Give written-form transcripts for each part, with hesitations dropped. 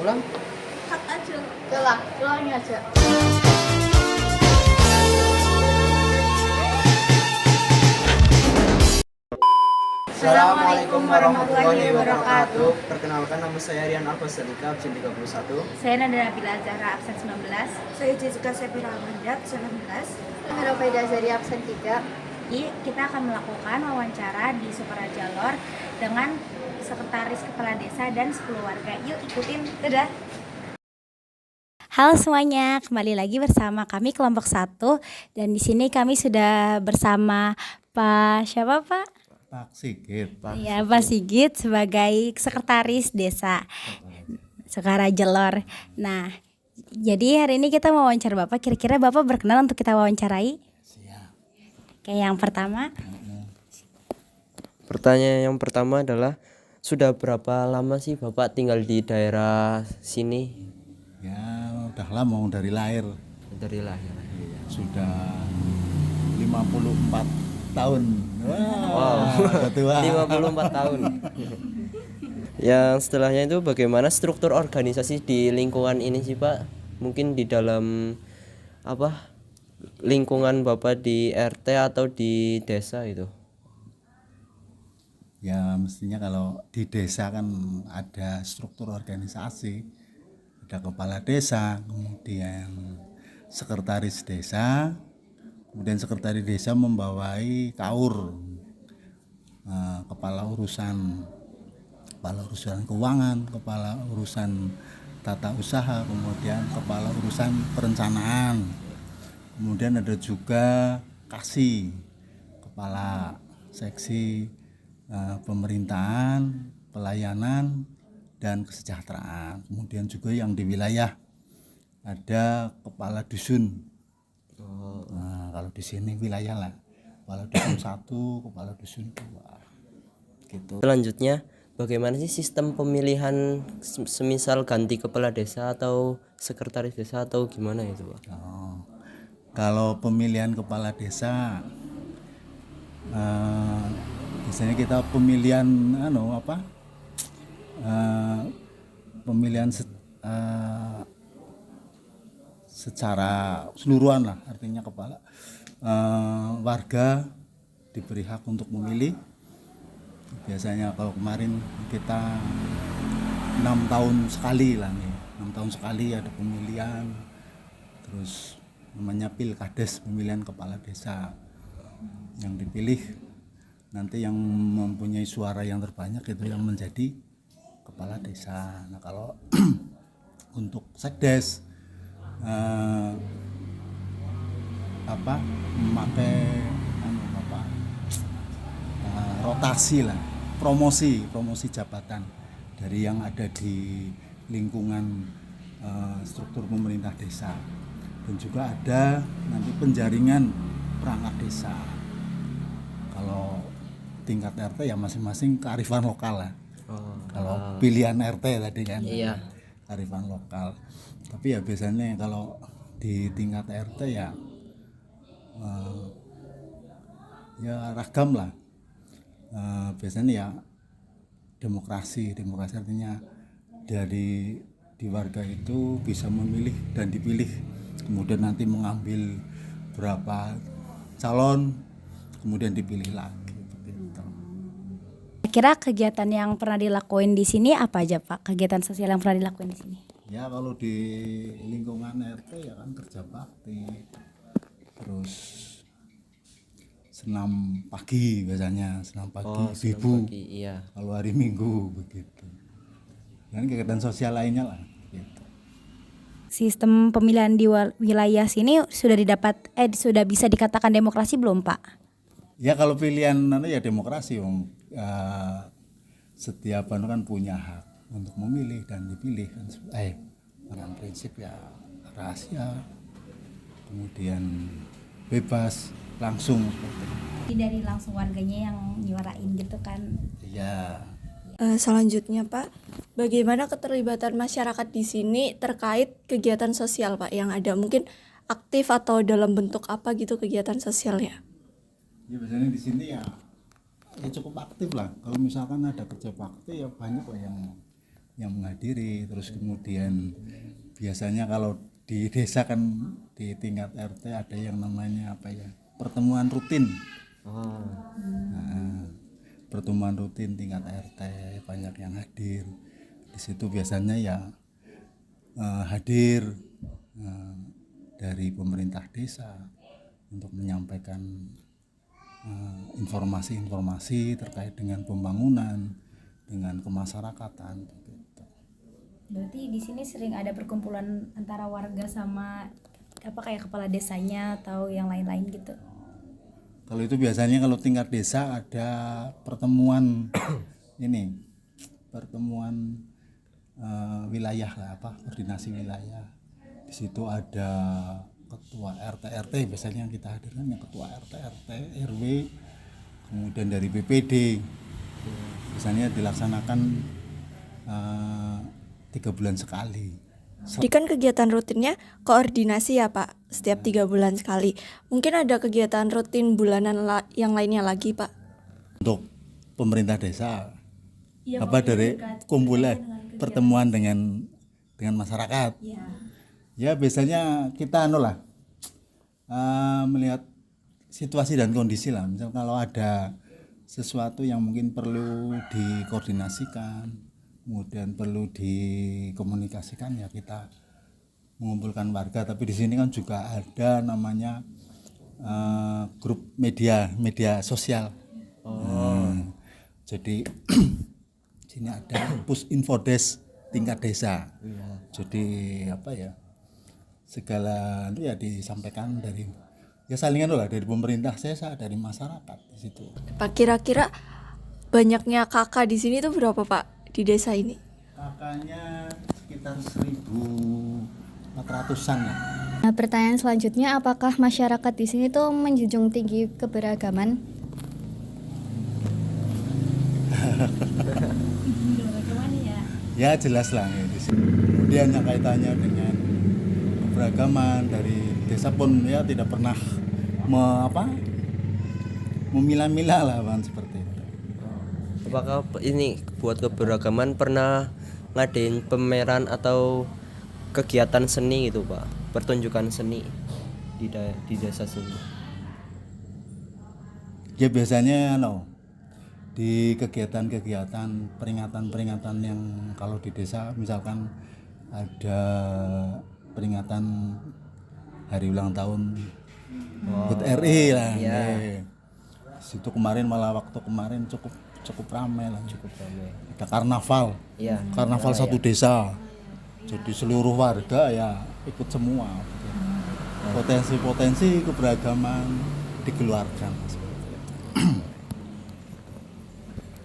Ulang. Cut aja. Coba, ulangi aja. Assalamualaikum warahmatullahi wabarakatuh. Perkenalkan, nama saya Rian Alfasalika, absen 31. Saya Nanda Nabila Zahra, absen 19. Saya Jessica Sepira Amandat, 19. Halo Faida Zari, absen 3. Jadi kita akan melakukan wawancara di Sukaraja Lor dengan Sekretaris Kepala Desa dan 10 warga. Yuk ikutin, dadah. Halo semuanya, kembali lagi bersama kami kelompok 1 dan di sini kami sudah bersama Pak siapa Pak? Pak Sigit. Ya, Pak Sigit sebagai Sekretaris Desa Sukaraja Lor. Nah, jadi hari ini kita mau wawancara Bapak. Kira-kira Bapak berkenan untuk kita wawancarai? Siap. Kayak yang pertama. Pertanyaan yang pertama adalah, sudah berapa lama sih Bapak tinggal di daerah sini? Ya udah lama dari lahir. Dari lahir. Sudah 54 tahun. Wow. Ketua. 54 tahun. Yang setelahnya itu bagaimana struktur organisasi di lingkungan ini sih Pak? Mungkin di dalam apa? Lingkungan Bapak di RT atau di desa itu? Ya mestinya kalau di desa kan ada struktur organisasi. Ada kepala desa, kemudian sekretaris desa, kemudian sekretaris desa membawai kaur, kepala urusan keuangan, kepala urusan tata usaha, kemudian kepala urusan perencanaan, kemudian ada juga kasih, kepala seksi pemerintahan, pelayanan dan kesejahteraan. Kemudian juga yang di wilayah ada kepala dusun. Nah, kalau di sini wilayah lah, kepala dusun 1, kepala dusun 2 gitu. Selanjutnya, bagaimana sih sistem pemilihan semisal ganti kepala desa atau sekretaris desa atau gimana itu Pak? Oh, kalau pemilihan kepala desa biasanya kita pemilihan pemilihan secara keseluruhan lah, artinya kepala warga diberi hak untuk memilih. Biasanya kalau kemarin kita 6 tahun sekali lah nih, 6 tahun sekali ada pemilihan, terus namanya pilkades, pemilihan kepala desa. Yang dipilih nanti yang mempunyai suara yang terbanyak itu yang menjadi kepala desa. Nah kalau untuk sekdes memakai rotasi lah, promosi jabatan dari yang ada di lingkungan struktur pemerintah desa, dan juga ada nanti penjaringan perangkat desa. Kalau tingkat RT ya masing-masing kearifan lokal lah. Kalau pilihan RT tadi kan, Iya. kearifan lokal. Tapi ya biasanya kalau di tingkat RT ya ragam lah. Biasanya ya demokrasi artinya dari di warga itu bisa memilih dan dipilih, kemudian nanti mengambil berapa calon, kemudian dipilih lagi. Kira kegiatan yang pernah dilakuin di sini apa aja Pak? Kegiatan sosial yang pernah dilakuin di sini? Ya kalau di lingkungan RT ya kan kerja bakti, terus senam pagi biasanya, senam pagi ibu, Iya. kalau hari Minggu begitu. Dan kegiatan sosial lainnya lah. Gitu. Sistem pemilihan di wilayah sini sudah bisa dikatakan demokrasi belum Pak? Ya kalau pilihan ya demokrasi, setiap kan punya hak untuk memilih dan dipilih kan. Dengan prinsip ya rahasia, kemudian bebas langsung seperti itu. Jadi dari langsung warganya yang nyuarain gitu kan? Iya. Selanjutnya Pak, bagaimana keterlibatan masyarakat di sini terkait kegiatan sosial Pak yang ada? Mungkin aktif atau dalam bentuk apa gitu kegiatan sosialnya? Ya biasanya di sini ya cukup aktif lah. Kalau misalkan ada kerja bakti ya banyak lah yang yang menghadiri. Terus kemudian biasanya kalau di desa kan di tingkat RT ada yang namanya apa ya, pertemuan rutin. Nah, pertemuan rutin tingkat RT banyak yang hadir. Di situ biasanya ya hadir dari pemerintah desa untuk menyampaikan informasi-informasi terkait dengan pembangunan, dengan kemasyarakatan gitu. Berarti di sini sering ada perkumpulan antara warga sama apa kayak kepala desanya atau yang lain-lain gitu. Kalau itu biasanya kalau tingkat desa ada pertemuan ini, pertemuan wilayah lah, apa, koordinasi wilayah. Di situ ada ketua RT RT biasanya yang kita hadirkan, yang ketua RT RT RW, kemudian dari BPD. Biasanya dilaksanakan 3 bulan sekali. Jadi kan kegiatan rutinnya koordinasi ya Pak, setiap 3 bulan sekali. Mungkin ada kegiatan rutin bulanan yang lainnya lagi Pak. Untuk pemerintah desa apa dari kumpulan pertemuan dengan masyarakat. Ya biasanya kita melihat situasi dan kondisi lah. Misal kalau ada sesuatu yang mungkin perlu dikoordinasikan, kemudian perlu dikomunikasikan, ya kita mengumpulkan warga. Tapi di sini kan juga ada namanya grup media sosial. Jadi sini ada push info desk tingkat desa. Jadi apa ya, segala itu ya disampaikan dari ya salingan lah, dari pemerintah desa, dari masyarakat di situ. Pak, kira-kira banyaknya kakak di sini tuh berapa Pak di desa ini? Kakaknya sekitar 1.400-an lah. Nah, pertanyaan selanjutnya, apakah masyarakat di sini tuh menjunjung tinggi keberagaman? Ya jelas lah ya, di sini. Kemudian yang kaitannya dengan keberagaman dari desa pun ya tidak pernah memilah-milah lah Bang, seperti itu. Apakah ini buat keberagaman pernah ngadain pameran atau kegiatan seni gitu Pak, pertunjukan seni di desa sini? Ya biasanya di kegiatan-kegiatan peringatan yang kalau di desa misalkan ada peringatan hari ulang tahun HUT RI lah. Iya. Situ waktu kemarin cukup ramai lah. Ada karnaval. Iya. Karnaval satu desa. Jadi seluruh warga ya ikut semua. Potensi-potensi keberagaman dikeluarkan.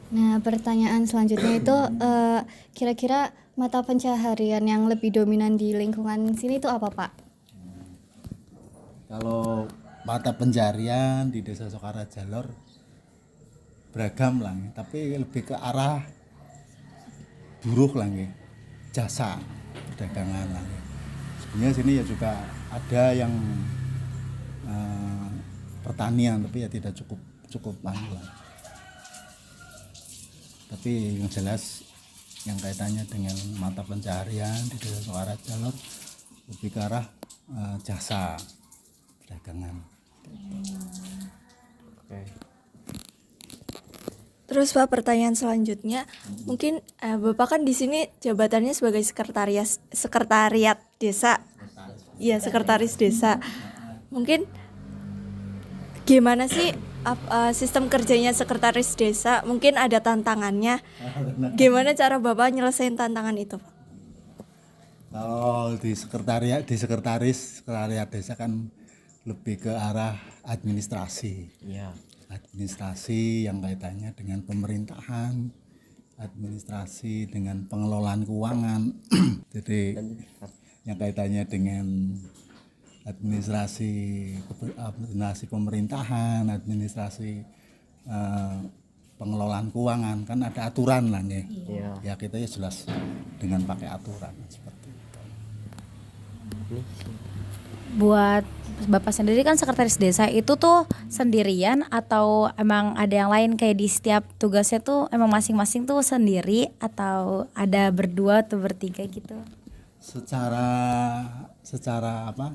Nah, pertanyaan selanjutnya itu kira-kira mata pencaharian yang lebih dominan di lingkungan sini itu apa Pak? Kalau mata pencarian di Desa Sokara Jalor beragam lah, tapi lebih ke arah buruh lah, jasa perdagangan lah. Sebenarnya sini ya juga ada yang pertanian, tapi ya tidak cukup banyak lah. Tapi yang jelas yang kaitannya dengan mata pencaharian di Desa Sokara Jalor lebih ke arah jasa perdagangan. Terus Pak, pertanyaan selanjutnya, mungkin Bapak kan di sini jabatannya sebagai sekretariat desa. Iya, sekretaris desa. Mungkin gimana sih sistem kerjanya sekretaris desa? Mungkin ada tantangannya. Gimana cara Bapak nyelesain tantangan itu, Pak? Kalau di sekretaris desa kan lebih ke arah administrasi. Iya. Administrasi yang kaitannya dengan pemerintahan, administrasi dengan pengelolaan keuangan. Jadi yang kaitannya dengan administrasi pemerintahan, administrasi pengelolaan keuangan, kan ada aturan lah nih. Iya. Ya kita ya jelas dengan pakai aturan seperti itu. Ini buat Bapak sendiri kan sekretaris desa itu tuh sendirian atau emang ada yang lain kayak di setiap tugasnya tuh emang masing-masing tuh sendiri atau ada berdua atau bertiga gitu? Secara apa?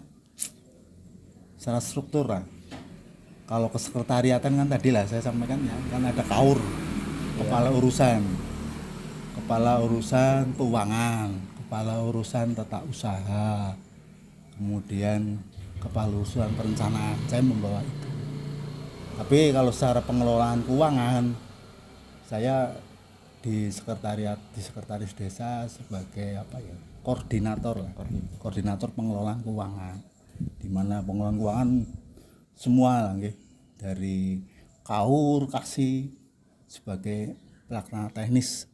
Secara struktur lah. Kalau kesekretariatan kan tadi lah saya sampaikan ya, kan ada KAUR, kepala urusan keuangan, kepala urusan tata usaha, kemudian kepala urusan perencanaan, saya membawa itu. Tapi kalau secara pengelolaan keuangan, saya di sekretaris desa sebagai apa ya, koordinator pengelolaan keuangan, di mana pengelolaan keuangan semua lah, dari KAUR, KASI sebagai pelaksana teknis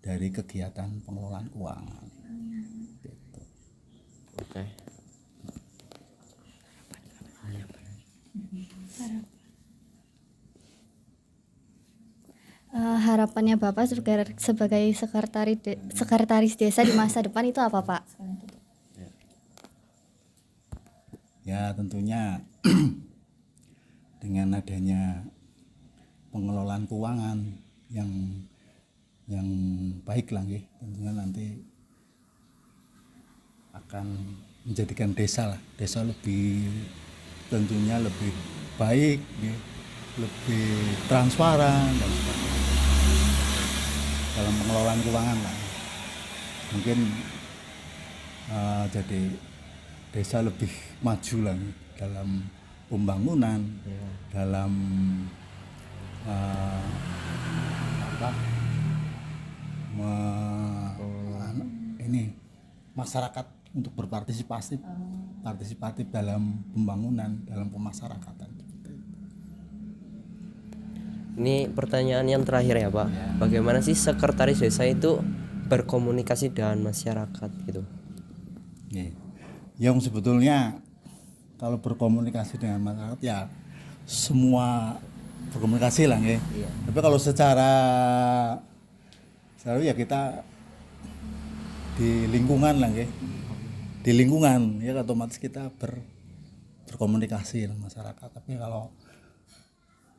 dari kegiatan pengelolaan keuangan. Gitu. Oke. Harapannya Bapak sebagai sekretaris desa di masa depan itu apa, Pak? Ya tentunya dengan adanya pengelolaan keuangan yang baik lah, tentunya nanti akan menjadikan desa lebih, tentunya lebih baik, lebih transparan dan sebagainya dalam pengelolaan keuangan lah. Mungkin jadi desa lebih maju lah dalam pembangunan, dalam ini masyarakat untuk partisipatif dalam pembangunan, dalam pemasyarakatan. Ini pertanyaan yang terakhir ya Pak. Bagaimana sih sekretaris desa itu berkomunikasi dengan masyarakat gitu? Yang sebetulnya kalau berkomunikasi dengan masyarakat ya semua berkomunikasi lah, Tapi kalau secara ya kita di lingkungan lah, di lingkungan ya otomatis kita berkomunikasi dengan masyarakat. Tapi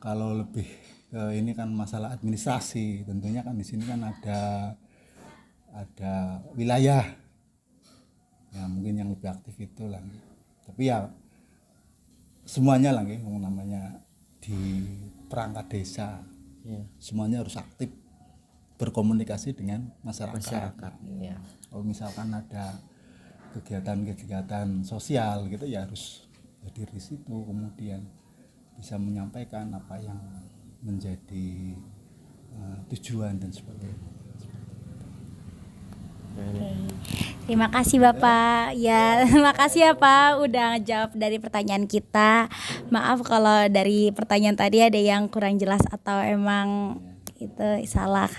kalau lebih ke ini kan masalah administrasi, tentunya kan di sini kan ada wilayah ya mungkin yang lebih aktif itu lah. Tapi ya semuanya lah, namanya di perangkat desa, semuanya harus aktif berkomunikasi dengan masyarakat. Kalau misalkan ada kegiatan-kegiatan sosial gitu ya harus hadir di situ, kemudian bisa menyampaikan apa yang menjadi tujuan dan sebagainya. Terima kasih Bapak. Ya, terima kasih ya Pak udah ngejawab dari pertanyaan kita. Maaf kalau dari pertanyaan tadi ada yang kurang jelas atau emang itu salah.